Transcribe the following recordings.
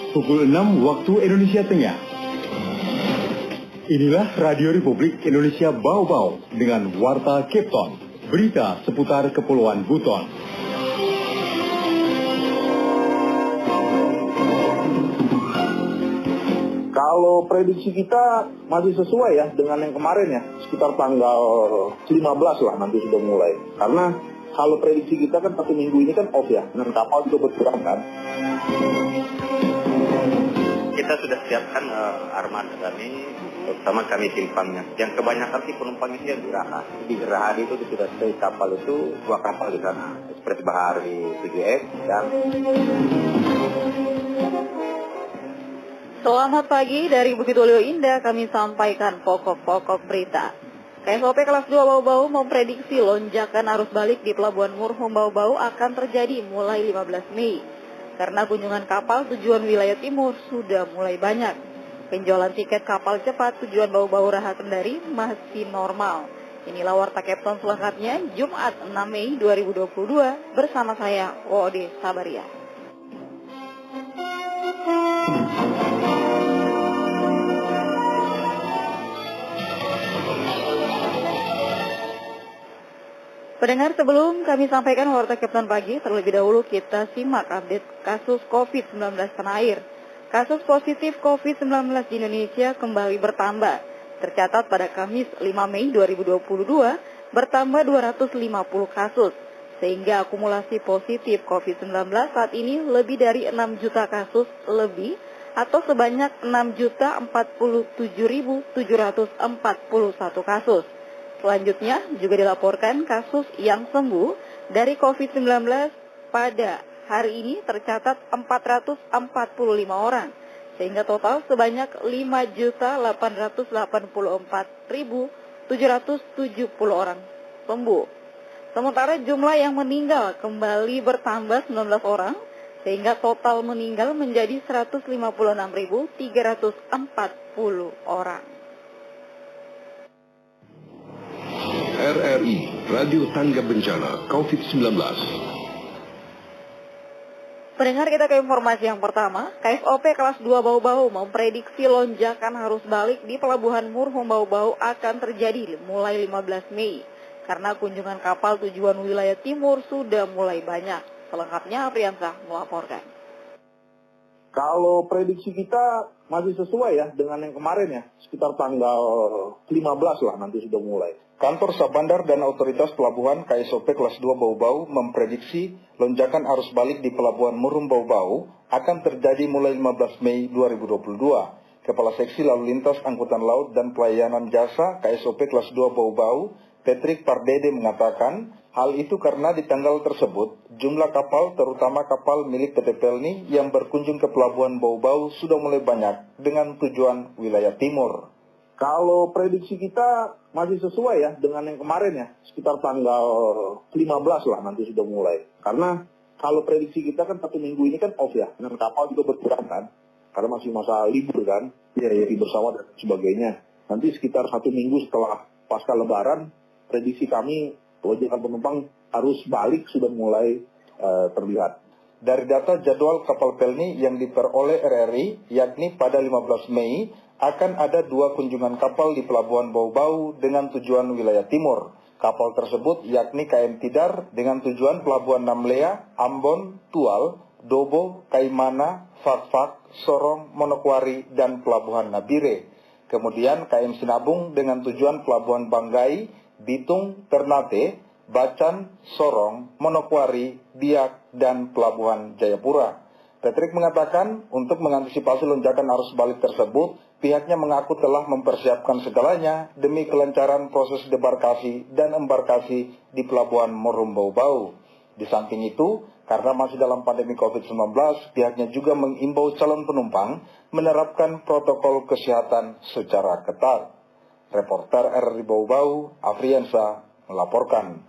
pukul 6 waktu Indonesia Tengah. Inilah Radio Republik Indonesia Bau-Bau dengan Warta Cape Town, berita seputar Kepulauan Buton. Kalau prediksi kita masih sesuai ya dengan yang kemarin ya, sekitar tanggal 15 lah nanti sudah mulai. Karena kalau prediksi kita kan 1 minggu ini kan off ya, dan kapal juga berkurang kan. Kita sudah siapkan armada kami, terutama kami simpangnya. Yang kebanyakan sih penumpangnya sih yang di Geraha. Di Geraha itu sudah stay kapal itu 2 kapal di sana, Express Bahari 7X dan... Selamat pagi dari Bukit Ulio Indah, kami sampaikan pokok-pokok berita. KSOP kelas 2 Bau-Bau memprediksi lonjakan arus balik di Pelabuhan Murhum Bau-Bau akan terjadi mulai 15 Mei. Karena kunjungan kapal tujuan wilayah timur sudah mulai banyak. Penjualan tiket kapal cepat tujuan Bau-Bau Raha Kendari masih normal. Inilah Warta Cape Town selengkapnya Jumat 6 Mei 2022 bersama saya Wode Sabaria. Pendengar, sebelum kami sampaikan Warta Cape Town pagi, terlebih dahulu kita simak update kasus COVID-19 tanah air. Kasus positif COVID-19 di Indonesia kembali bertambah. Tercatat pada Kamis 5 Mei 2022 bertambah 250 kasus. Sehingga akumulasi positif COVID-19 saat ini lebih dari 6 juta kasus lebih atau sebanyak 6.047.741 kasus. Selanjutnya juga dilaporkan kasus yang sembuh dari COVID-19 pada hari ini tercatat 445 orang, sehingga total sebanyak 5.884.770 orang sembuh. Sementara jumlah yang meninggal kembali bertambah 19 orang, sehingga total meninggal menjadi 156.340 orang. RRI, Radio Tangga Bencana COVID-19. Pendengar, kita ke informasi yang pertama. KSOP kelas 2 Bau-Bau memprediksi lonjakan arus balik di Pelabuhan Murhum Bau-Bau akan terjadi mulai 15 Mei. Karena kunjungan kapal tujuan wilayah timur sudah mulai banyak. Selengkapnya Apriansah melaporkan. Kalau prediksi kita masih sesuai ya dengan yang kemarin ya, sekitar tanggal 15 lah nanti sudah mulai. Kantor Sabandar dan Otoritas Pelabuhan KSOP kelas 2 Bau-Bau memprediksi lonjakan arus balik di Pelabuhan Murhum Bau-Bau akan terjadi mulai 15 Mei 2022. Kepala Seksi Lalu Lintas Angkutan Laut dan Pelayanan Jasa KSOP kelas 2 Bau-Bau, Patrick Pardede mengatakan, hal itu karena di tanggal tersebut, jumlah kapal terutama kapal milik PT Pelni yang berkunjung ke Pelabuhan Bau-Bau sudah mulai banyak dengan tujuan wilayah timur. Kalau prediksi kita masih sesuai ya dengan yang kemarin ya, sekitar tanggal 15 lah nanti sudah mulai. Karena kalau prediksi kita kan 1 minggu ini kan off ya, dan kapal juga berkurang kan, karena masih masa libur kan, libur bersama dan sebagainya. Nanti sekitar 1 minggu setelah pasca lebaran, prediksi kami lonjakan penumpang arus balik sudah mulai terlihat. Dari data jadwal kapal Pelni yang diperoleh RRI, yakni pada 15 Mei, akan ada 2 kunjungan kapal di Pelabuhan Bau-Bau dengan tujuan wilayah timur. Kapal tersebut yakni KM Tidar dengan tujuan Pelabuhan Namlea, Ambon, Tual, Dobo, Kaimana, Fakfak, Sorong, Manokwari, dan Pelabuhan Nabire. Kemudian KM Sinabung dengan tujuan Pelabuhan Banggai, Bitung, Ternate, Bacan, Sorong, Manokwari, Biak, dan Pelabuhan Jayapura. Patrick mengatakan untuk mengantisipasi lonjakan arus balik tersebut, pihaknya mengaku telah mempersiapkan segalanya demi kelancaran proses debarkasi dan embarkasi di Pelabuhan Murhum Bau-Bau. Di samping itu, karena masih dalam pandemi COVID-19, pihaknya juga mengimbau calon penumpang menerapkan protokol kesehatan secara ketat. Reporter RRI Bau-Bau, Afriansa, melaporkan.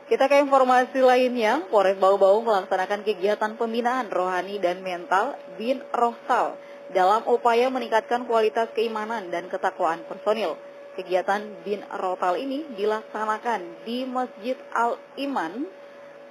Kita ke informasi lainnya, Polres Bau-Bau melaksanakan kegiatan pembinaan rohani dan mental Bin Rohtal dalam upaya meningkatkan kualitas keimanan dan ketakwaan personil. Kegiatan Bin Rohtal ini dilaksanakan di Masjid Al-Iman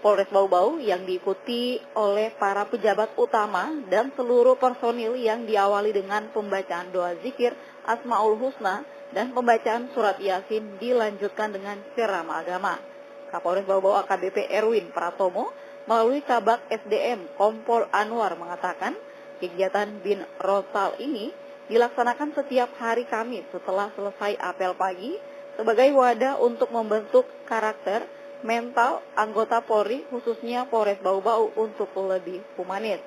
Polres Bau-Bau yang diikuti oleh para pejabat utama dan seluruh personil yang diawali dengan pembacaan doa zikir Asmaul Husna dan pembacaan surat Yasin dilanjutkan dengan ceramah agama. Kapolres Bau-Bau AKBP Erwin Pratomo melalui Kabak SDM Kompol Anwar mengatakan kegiatan Bin Rotal ini dilaksanakan setiap hari Kamis setelah selesai apel pagi sebagai wadah untuk membentuk karakter mental anggota Polri khususnya Polres Bau-Bau untuk lebih humanis.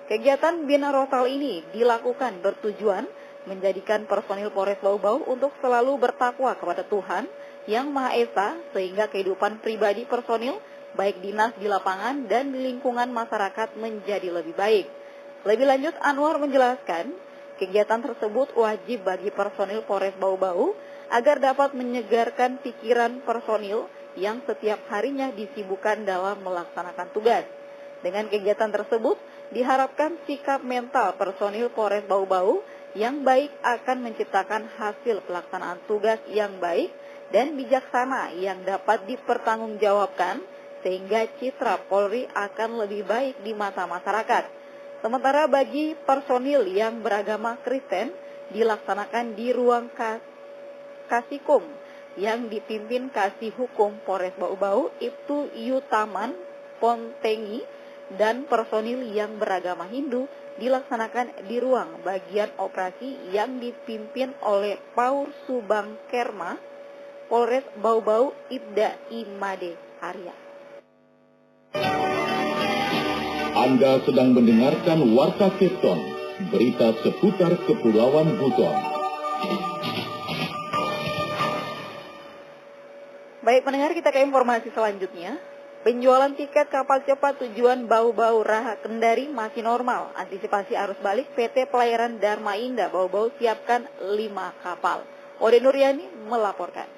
Kegiatan Bina Rotal ini dilakukan bertujuan menjadikan personil Polres Bau-Bau untuk selalu bertakwa kepada Tuhan Yang Maha Esa sehingga kehidupan pribadi personil baik dinas di lapangan dan di lingkungan masyarakat menjadi lebih baik. Lebih lanjut Anwar menjelaskan kegiatan tersebut wajib bagi personil Polres Bau-Bau agar dapat menyegarkan pikiran personil yang setiap harinya disibukkan dalam melaksanakan tugas. Dengan kegiatan tersebut, diharapkan sikap mental personil Polres Bau-Bau yang baik akan menciptakan hasil pelaksanaan tugas yang baik dan bijaksana yang dapat dipertanggungjawabkan sehingga citra Polri akan lebih baik di mata masyarakat. Sementara bagi personil yang beragama Kristen dilaksanakan di ruang Kasikum yang dipimpin Kasih Hukum Polres Bau-Bau Ibtu Yutaman Pontengi dan personil yang beragama Hindu dilaksanakan di ruang bagian operasi yang dipimpin oleh Paur Subang Kerma Polres Bau-Bau Ibda Imade Arya. Anda sedang mendengarkan Warta Kepton, berita seputar Kepulauan Buton. Baik pendengar, kita ke informasi selanjutnya. Penjualan tiket kapal cepat tujuan Bau-Bau Raha Kendari masih normal. Antisipasi arus balik PT Pelayaran Dharma Indah Bau-Bau siapkan 5 kapal. Ode Nuryani melaporkan.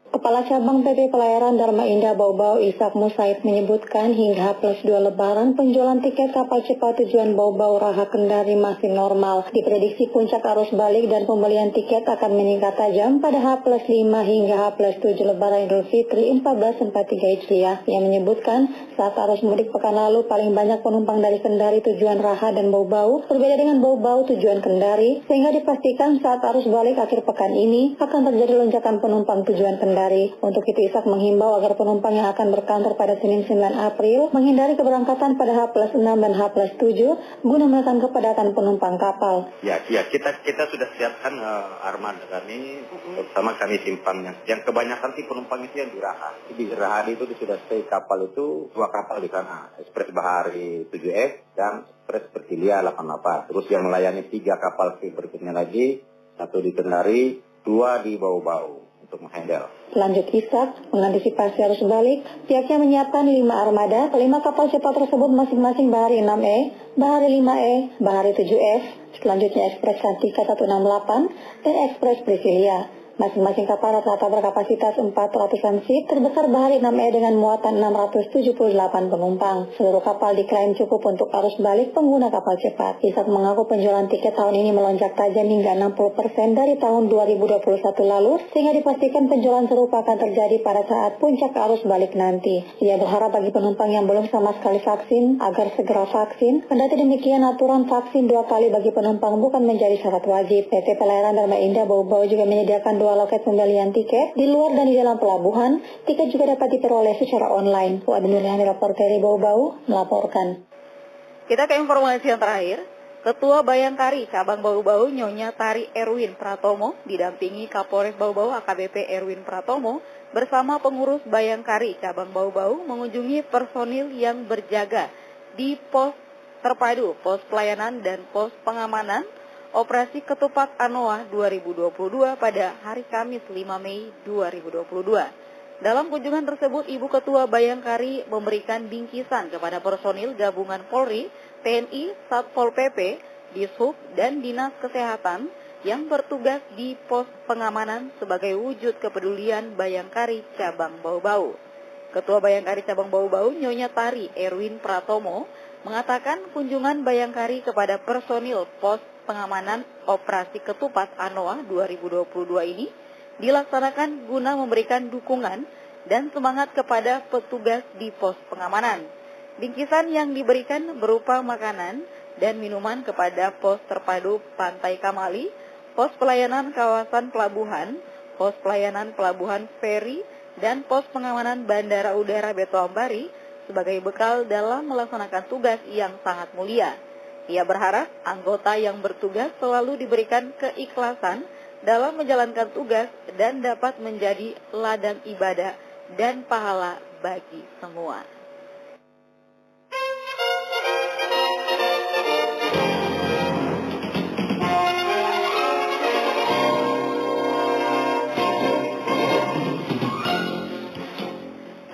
Kepala Cabang PT Pelayaran Dharma Indah Bau-Bau Ishak Musaid menyebutkan hingga H+2 Lebaran penjualan tiket kapal cepat tujuan Bau-Bau Raha Kendari masih normal. Diprediksi puncak arus balik dan pembelian tiket akan meningkat tajam pada H+5 hingga H+7 Lebaran Idul Fitri 1443 Hijriah. Ia menyebutkan saat arus mudik pekan lalu paling banyak penumpang dari Kendari tujuan Raha dan Bau-Bau berbeda dengan Bau-Bau tujuan Kendari sehingga dipastikan saat arus balik akhir pekan ini akan terjadi lonjakan penumpang tujuan Kendari. Untuk itu Ishak menghimbau agar penumpang yang akan berkantor pada Senin 9 April menghindari keberangkatan pada H+6 dan H+7 guna menekan kepadatan penumpang kapal. Ya, kita sudah siapkan armada kami, terutama kami simpangnya. Yang kebanyakan sih penumpang itu yang di Raha. Di Raha itu sudah stay kapal itu 2 kapal di sana, Ekspres Bahari 7F dan Ekspres Pertilia 88. Terus yang melayani 3 kapal berikutnya lagi, 1 di Kendari, 2 di Bau-Bau untuk menghandle. Lanjut Ishak, mengantisipasi arus balik, pihaknya menyiapkan 5 armada, 5 kapal cepat tersebut masing-masing Bahari 6E, Bahari 5E, Bahari 7F, selanjutnya Ekspres Cantika 168, dan Ekspres Presilia. Masing-masing kapal rata-rata berkapasitas 400-an seat, terbesar Bahari 6E dengan muatan 678 penumpang. Seluruh kapal diklaim cukup untuk arus balik pengguna kapal cepat. Ishak mengaku penjualan tiket tahun ini melonjak tajam hingga 60% dari tahun 2021 lalu, sehingga dipastikan penjualan serupa akan terjadi pada saat puncak arus balik nanti. Ia berharap bagi penumpang yang belum sama sekali vaksin, agar segera vaksin. Kendati demikian, aturan vaksin 2 kali bagi penumpang bukan menjadi syarat wajib. PT Pelayaran Dharma Indah Bau-Bau juga menyediakan 2 loket pembelian tiket di luar dan di dalam pelabuhan. Tiket juga dapat diperoleh secara online. Ode Nuryani, reporter dari Bau-Bau, melaporkan. Kita ke informasi yang terakhir. Ketua Bayangkari Cabang Bau-Bau Nyonya Tari Erwin Pratomo didampingi Kapolres Bau-Bau AKBP Erwin Pratomo bersama pengurus Bayangkari Cabang Bau-Bau mengunjungi personil yang berjaga di pos terpadu, pos pelayanan dan pos pengamanan Operasi Ketupat Anoa 2022 pada hari Kamis 5 Mei 2022. Dalam kunjungan tersebut, Ibu Ketua Bayangkari memberikan bingkisan kepada personil gabungan Polri, TNI, Satpol PP, Dishub, dan Dinas Kesehatan yang bertugas di pos pengamanan sebagai wujud kepedulian Bayangkari Cabang Bau-Bau. Ketua Bayangkari Cabang Bau-Bau, Nyonya Tari Erwin Pratomo, mengatakan kunjungan Bayangkari kepada personil pos pengamanan Operasi Ketupat Anoa 2022 ini dilaksanakan guna memberikan dukungan dan semangat kepada petugas di pos pengamanan. Bingkisan yang diberikan berupa makanan dan minuman kepada pos terpadu Pantai Kamali, pos pelayanan kawasan pelabuhan, pos pelayanan pelabuhan feri, dan pos pengamanan Bandara Udara Beto Ambari sebagai bekal dalam melaksanakan tugas yang sangat mulia. Ia berharap anggota yang bertugas selalu diberikan keikhlasan dalam menjalankan tugas dan dapat menjadi ladang ibadah dan pahala bagi semua.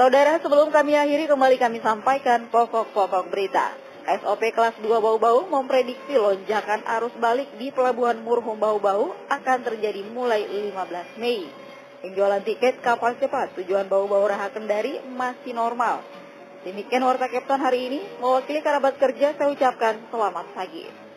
Saudara, sebelum kami akhiri, kembali kami sampaikan pokok-pokok berita. KSOP kelas 2 Bau-Bau memprediksi lonjakan arus balik di Pelabuhan Murhum Bau-Bau akan terjadi mulai 15 Mei. Penjualan tiket kapal cepat tujuan Bau-Bau Raha Kendari masih normal. Demikian Warta Kepton hari ini. Mewakili kerabat kerja, saya ucapkan selamat pagi.